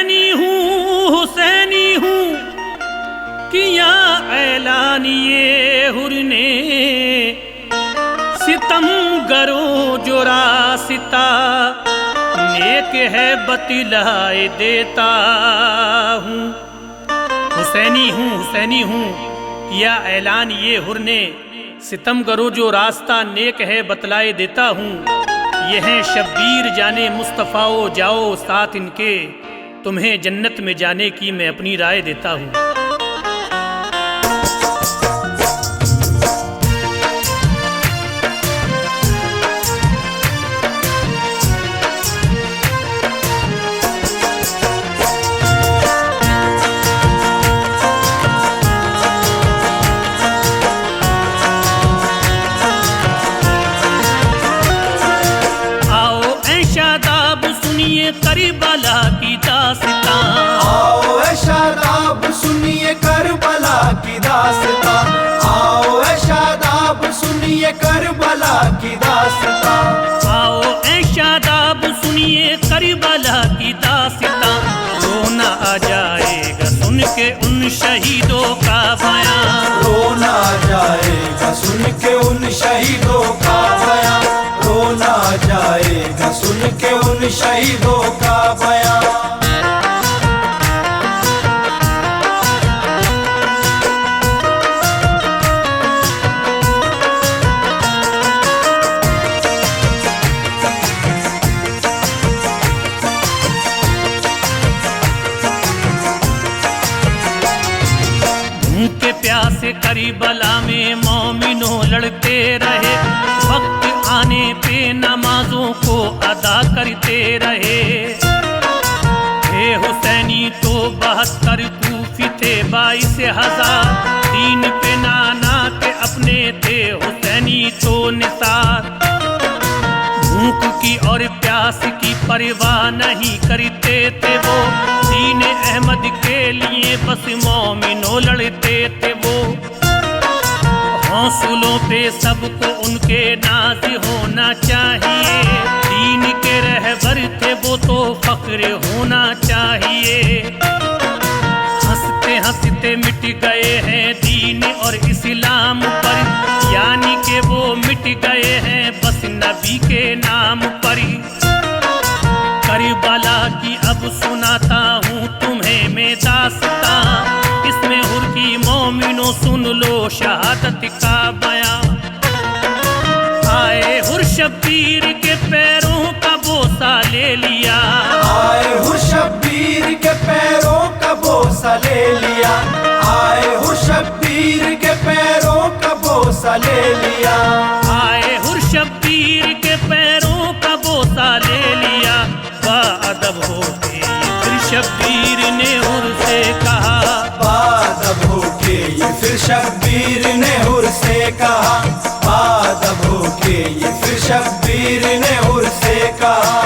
हुसैनी हूँ किया ऐलान ये हुर ने, सितम गरो जो रास्ता नेक है बतलाए देता हूँ। हुसैनी हूँ किया ऐलान ये हुर ने, सितम गरो जो रास्ता नेक है बतलाए देता हूँ। ये हैं शब्बीर जाने मुस्तफ़ाओ जाओ साथ इनके, तुम्हें जन्नत में जाने की मैं अपनी राय देता हूँ। करबला की दास्तां, आओ ऐ शादाब सुनिए करबला की दास्तां, आओ ऐ शादाब सुनिए करबला की दास्तां, आओ ऐ शादाब सुनिए करबला की दास्तां। रोना आ जाएगा सुन के उन शहीदों का बयां, रोना आ जाएगा सुन के उन शहीदों का बयां, रोना आ जाएगा सुन के उन शहीदों का बयां। भूखे प्यासे करबला में मोमिनों लड़ते रहे, वक्त आने पे नमाजों को अदा करते रहे। हे हुसैनी तो 72 कूफी थे 22,000, दीन पे नाना के अपने थे हुसैनी तो निसार। भूख की और प्यास की परवाह नहीं करते थे वो, दीन अहमद के लिए बस मोमिनों लड़ते थे वो। हौसलों पे सबको उनके नाज होना चाहिए, दीन के रहबर थे वो तो फख्र होना चाहिए। हंसते हंसते मिट गए हैं दीन और इस्लाम पर, यानी कि वो मिट गए हैं बस नबी के नाम पर। करबला की अब सुनाता हूँ तुम्हें मैं दास्तां, इसमें हुर की मोमिनों सुन लो शहादत का बयां। आए हुर शब्बीर के पैरों का बोसा ले लिया, आए हुर शब्बीर के पैरों का बोसा ले लिया, आए हुर शब्बीर के पैरों का बोसा ले लिया, आए हुर शब्बीर के पैरों का बोसा ले लिया। बाअदब होके फिर शब्बीर ने हुर से कहा, बाअदब होके ये फिर शब्बीर ने हुर से कहा, बाअदब होके ये फिर शब्बीर ने हुर से कहा।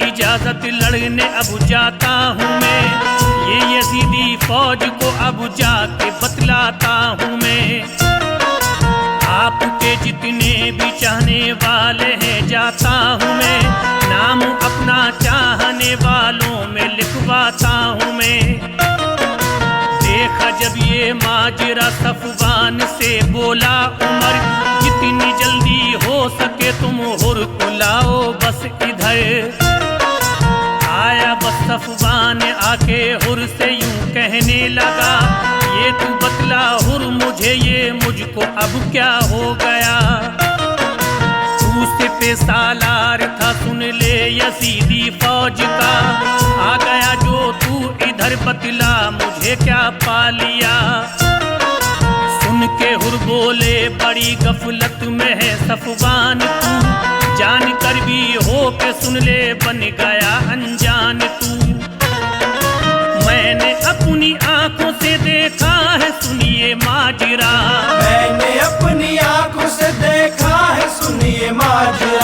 इजाजत लड़ने अब जाता हूँ मैं, ये यजीदी फौज को अब जाके बतलाता हूँ मैं। आपके जितने भी चाहने वाले हैं जाता हूँ मैं, नाम अपना चाहने वालों में लिखवाता हूँ मैं। देखा जब ये माजरा सफवान से बोला उमर, जितनी जल्दी हो सके तुम हुर को लाओ बस इधर। आया बस सफवान आके हुर से यूं कहने लगा, ये तू बतला हुर मुझे ये मुझको अब क्या हो गया। दूसरे पे सालार था सुन ले यजीदी फौज का, आ गया जो तू इधर बतला मुझे क्या पा लिया। सुन के हुर बोले बड़ी गफलत में है सफवान तू, जान कर भी हो के सुन ले बन गया अनजान तू। मैंने अपनी आंखों से देखा है सुनिए माजरा, मैंने अपनी आंखों से देखा है सुनिए माजरा,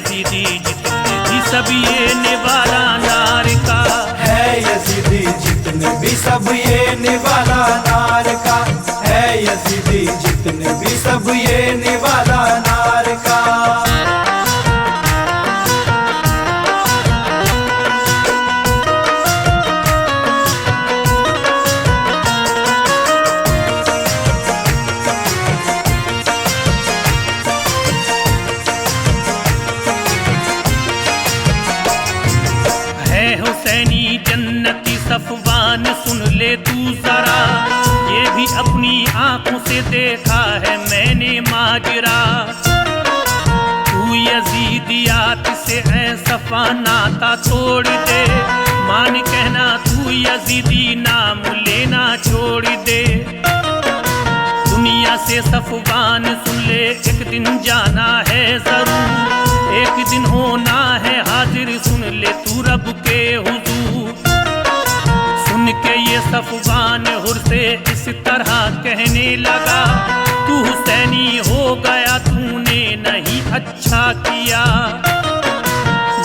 यजीदी जितने भी सब ये निवाला नार का, है यजीदी जितने भी सब ये निवाला नार का, है यजीदी जितने भी सब ये निवाला नार का। हुसैनी जन्नती सफवान सुन ले तू जरा, ये भी अपनी आंखों से देखा है मैंने माजरा। तू यजीदियात से है सफा नाता तोड़ दे, मान कहना तू यजीदी नाम लेना छोड़ दे। दुनिया से सफवान सुन ले एक दिन जाना है जरूर, एक दिन होना है हाजिर सुन ले तू रब के हुजूर। सुन के ये सफवान हुर से इस तरह कहने लगा, तू हुसैनी हो गया तूने नहीं अच्छा किया।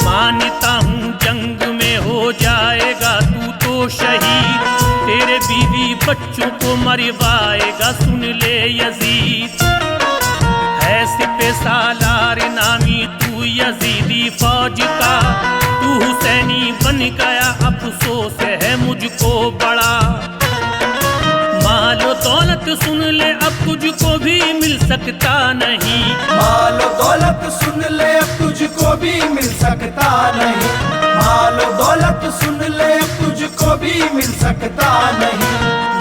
मानता हूँ जंग में हो जाएगा तू तो शहीद, तेरे बीवी बच्चों को मरवाएगा सुन ले यजीद। है सिपे सालार नामी तू यजीदी फौज का, तू हुसैनी बन गया अफसोस है मुझको बड़ा। मालो दौलत सुन ले अब तुझको भी मिल सकता नहीं, मालो दौलत सुन ले अब तुझको भी मिल सकता नहीं, मालो दौलत सुन ले अब तुझको भी मिल सकता नहीं,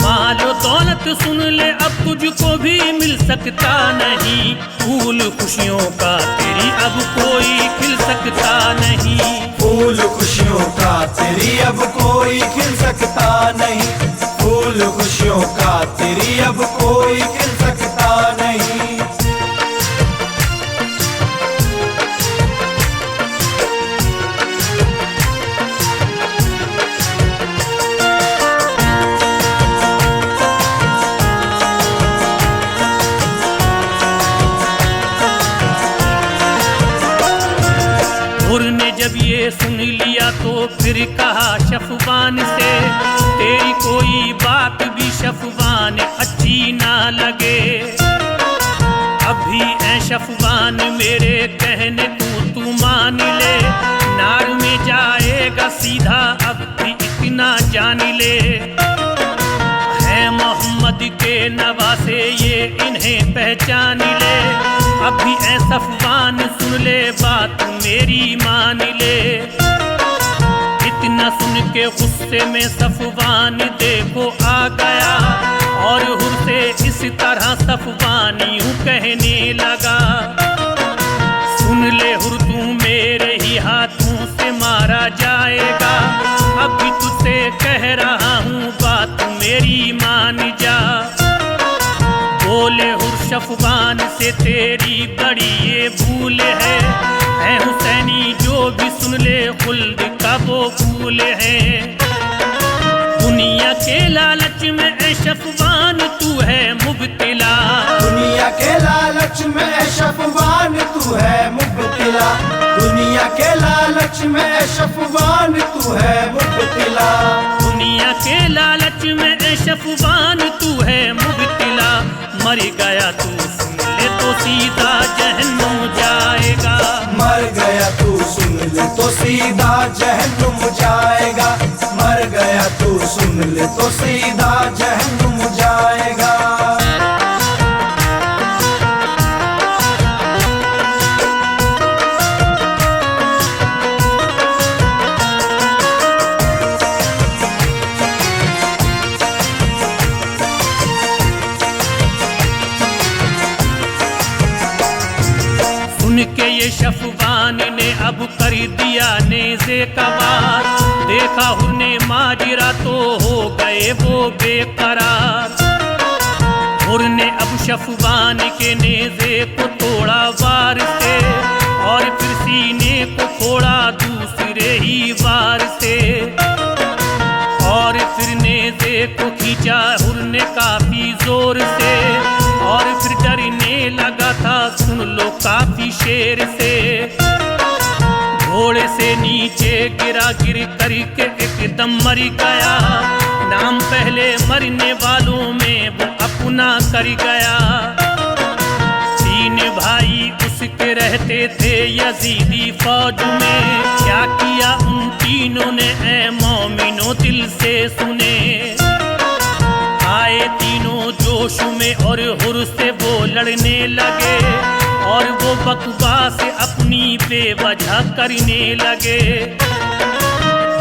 मालो दौलत सुन ले अब तुझको भी मिल सकता नहीं। फूल खुशियों का तेरी अब कोई खिल सकता नहीं, फूल खुशियों का तेरी अब कोई खिल सकता नहीं, फूल खुशियों का तेरी अब कोई खिल सकता नहीं। हुर ने जब ये सुन लिया तो फिर कहा शफवान से, तेरी कोई बात भी शफवान अच्छी ना लगे। अभी ऐ शफवान मेरे कहने तू मान ले, नार में जाएगा सीधा अब भी इतना जान ले। है मोहम्मद के नवासे ये इन्हें पहचान ले, अभी ऐ सफवान सुन ले बात मेरी मान ले। इतना सुन के गुस्से में सफवान देखो आ गया, और हुर से इस तरह सफवान यूं कहने लगा, सुन ले हुर तू मेरे ही हाथों से मारा जाएगा। अभी तुझसे कह रहा हूँ बात मेरी मान जा। बोले हुर शफवान से तेरी बड़ी ये भूल है हुसैनी जो भी सुन ले खुल्द का वो फूल है। दुनिया के लालच में ऐ शफवान तू है मुब्तिला, दुनिया के लालच में ऐ शफवान तू है मुब्तिला, दुनिया के लालच में ऐ शफवान तू है मुब्तिला, दुनिया के लालच में ऐ शफवान तू है मुब्तिला। मर गया तू सुन ले तो सीधा जहन्नुम जाएगा, मर गया तू सुन ले तो सीधा जहन्नुम जाएगा, मर गया तू सुन ले तो सीधा जहन्नुम जाएगा। सुन के ये शफवान ने अब कर दिया नेज़े का वार, देखा हुरने माजरा तो हो गए वो बेकरार। हुर ने अब शफवान के नेज़े को तोड़ा वार से, और फिर सीने को फोड़ा दूसरे ही वार से, और फिर नेज़े को खींचा हुर ने काफी जोर से, और फिर डरने लगा था सुन लो काफी शेर से। नीचे गिरा, गिर करके एकदम मर गया। नाम पहले मरने वालों में वो अपना कर गया। तीन भाई उसके रहते थे यजीदी फौज में, क्या किया उन तीनों ने ऐ मोमिनो दिल से सुने। आए तीनों जोश में और हुर से वो लड़ने लगे, और वो बकवास अपनी बेवजह करने लगे।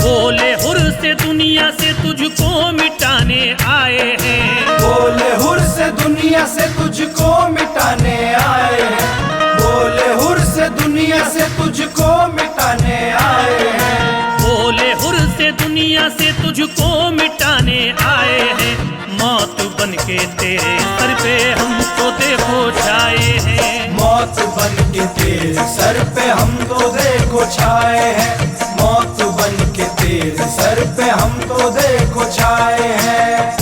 बोले हुर से दुनिया से तुझको मिटाने आए हैं, बोले हुर से दुनिया से तुझको मिटाने आए हैं, बोले हुर से दुनिया से तुझको मिटाने आए हैं, बोले हुर से दुनिया से तुझको मिटाने आए हैं। मौत बन के तेरे सर पे हमको देखो छाए हैं, मौत बन के तेरे सर पे हम तो देखो छाए हैं, मौत बन के तेरे सर पे हम तो देखो छाए हैं।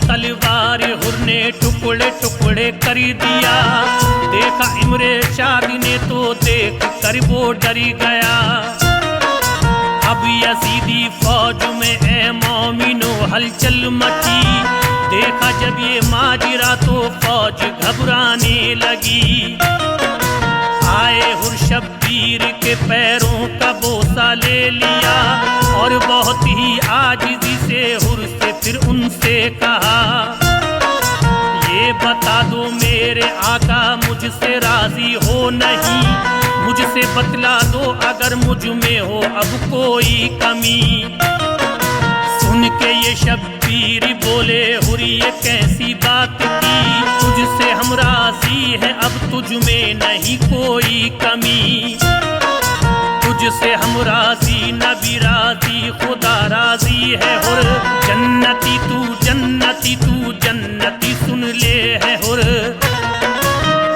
तलवार हुर ने टुकड़े टुकड़े कर दिया। देखा इमरे शाद ने तो देख कर वो डरी गया। अब यजीदी फौज में ऐ मोमिनो हलचल मची। देखा जब ये माजरा तो फौज घबराने लगी। आए हुर शब्बीर के पैरों का बोसा ले लिया, और बहुत ही आजिज़ी से हुर से फिर उनसे कहा, ये बता दो मेरे आका मुझसे राजी हो नहीं, मुझसे बतला दो अगर मुझ में हो अब कोई कमी। सुन के ये शब्बीर बोले हुर ये कैसी बात की, तुझसे हम राजी हैं अब तुझ में नहीं कोई कमी। तुझसे हम राजी नबी राजी खुदा राजी है हुर, जन्नती तू जन्नती तू जन्नती सुन ले है हुर।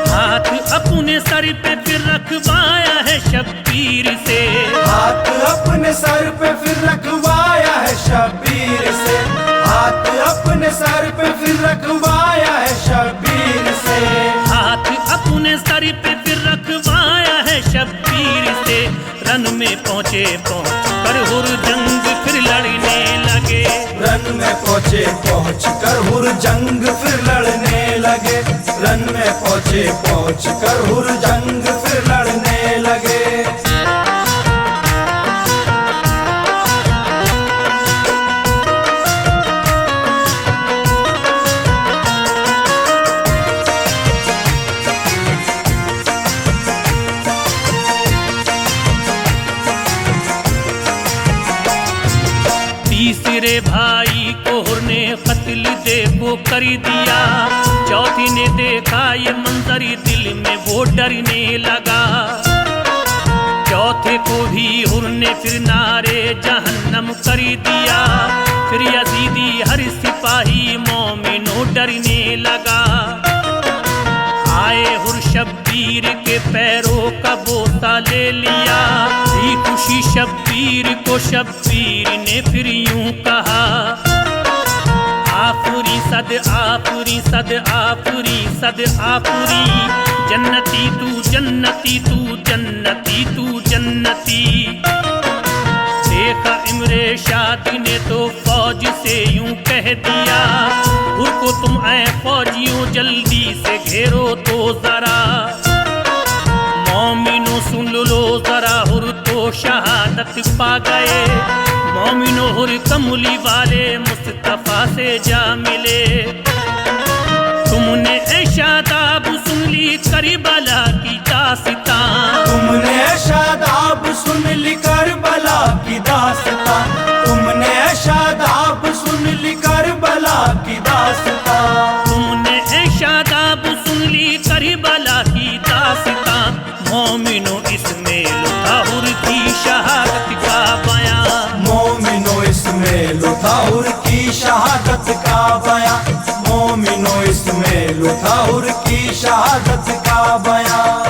हाथ अपने सर पे फिर रखवाया है शब्बीर से, हाथ अपने सर पे फिर रखवाया है शब्बीर से, हाथ अपने सर पे फिर रखवाया है शब्बीर से, हाथ अपने सर पे फिर रखवाया है शब्बीर से। रन में पहुँचे पहुँच कर हुर जंग फिर लड़ने लगे, रन में पहुँचे पहुँच कर हुर जंग फिर लड़ने लगे, रन में पहुँचे पहुँच कर हुर जंग फिर लड़ने लगे। तीसरे भाई को हुर ने कत्ल देखो कर दिया। चौथी ने देखा ये मंजर दिल में वो डरने लगा। चौथे को भी हुर ने फिर नारे जहन्नम कर दिया। फिर यजीदी हर सिपाही मोमिनो डरने लगा। आए हुर शब्बीर के पैरों का बोसा ले लिया। थी खुशी शब्बीर को शब्बीर ने फिर यूं कहा, आफरी सद आफरी सद आफरी सद आफरी, जन्नती तू जन्नती तू जन्नती तू जन्नती। देखा इमरे शाद ने तो फौज से यूं कह दिया, हुर को तुम ऐ फौजियों जल्दी से घेरो तो जरा। मोमिनो सुन लो जरा हुर तो शहादत पा गए। मोमिनो हुर कमली वाले मुस्तफा से जा मिले। तुमने ऐ शादाब सुन ली करबला की दास्तां, तुमने शादाब सुन ली करबला की दास्तां, तुमने शादाब सुन ली करबला की दास्तां, तुमने ऐ शादाब सुन ली करबला की दास्तां। मोमिनो इसमें लुथा हुर की शहादत का बयां, मोमिनो इसमें लुथा हुर की शहादत का बयां, मोमिनो इसमें ले लुथाहुर की शहादत का बयां।